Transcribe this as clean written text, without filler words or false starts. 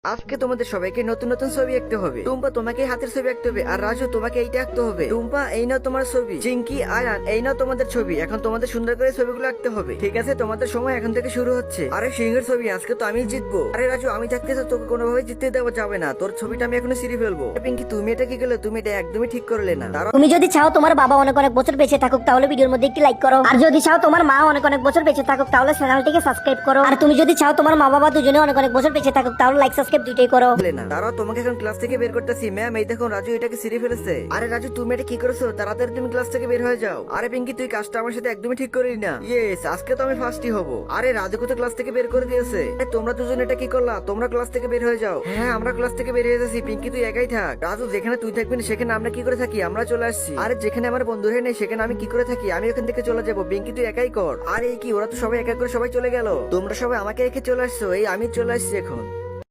আজকে তোমাদের সবাইকে নতুন নতুন ছবি আঁকতে হবে। টুম্পা তোমাকে হাতের ছবি আঁকতে হবে, আর রাজু তোমাকে এইটা আঁকতে হবে। টুম্পা এই নাও তোমার ছবি, চিঙ্কি আয়ান এই নাও তোমাদের ছবি। এখন তোমাদের সুন্দর করে ছবিগুলো আঁকতে হবে, ঠিক আছে? তোমাদের সময় এখন থেকে শুরু হচ্ছে। আরে সিংহের ছবি, আজকে তো আমি জিতবো। আরে রাজু, আমি থাকতে তো তোকে কোনোভাবে জিততে দেওয়া যাবে না, তোর ছবিটা আমি এখনো সিঁড়ি ফেলবো। পিঙ্কি তুমি এটা কি করলে? তুমি এটা একদমই ঠিক করলে না। দাঁড়াও, তুমি যদি চাও তোমার বাবা অনেক অনেক বছর বেঁচে থাকুক তাহলে ভিডিওর মধ্যে একটি লাইক করো, আর যদি চাও তোমার মা অনেক অনেক বছর বেঁচে থাকুক তাহলে চ্যানেলটিকে সাবস্ক্রাইব করো, আর তুমি যদি চাও তোমার মা বাবা দুজনে অনেক অনেক বছর বেঁচে থাকুক তাহলে লাইক সাবস্ক্রাইব দুইটাই করো। না দাঁড়াও, তোমাকে এখন ক্লাস থেকে বের করতেছি। ম্যাম এই দেখো রাজু এটাকে সিঁড়ি ফেলেছে। আরে রাজু তুমি এটা কি করেছো? তাড়াতাড়ি তুমি ক্লাস থেকে বের হয়ে যাও। আরে পিঙ্কি তুই কাজটা আমার সাথে একদমই ঠিক করলি না। ইয়েস, আজকে তো আমি ফার্স্টই হব। আরে রাজুকে তো ক্লাস থেকে বের করে দিয়েছে। তোমরা দুজন এটা কি করলা? তোমরা ক্লাস থেকে বের হয়ে যাও। হ্যাঁ আমরা ক্লাস থেকে বের হয়ে যাচ্ছি। পিঙ্কি তুই একাই থাক। রাজু যেখানে তুই থাকবি না সেখানে আমরা কি করে থাকি? আমরা চলে আসছি। আরে যেখানে আমার বন্ধুরা নেই সেখানে আমি কি করে থাকি? আমি ওখান থেকে চলে যাবো। পিঙ্কি তুই একাই কর। আরে এই কি, ওরা তো সবাই একা করে সবাই চলে গেল। তোমরা সবাই আমাকে রেখে চলে আসছো, এই আমি চলে আসছি এখন।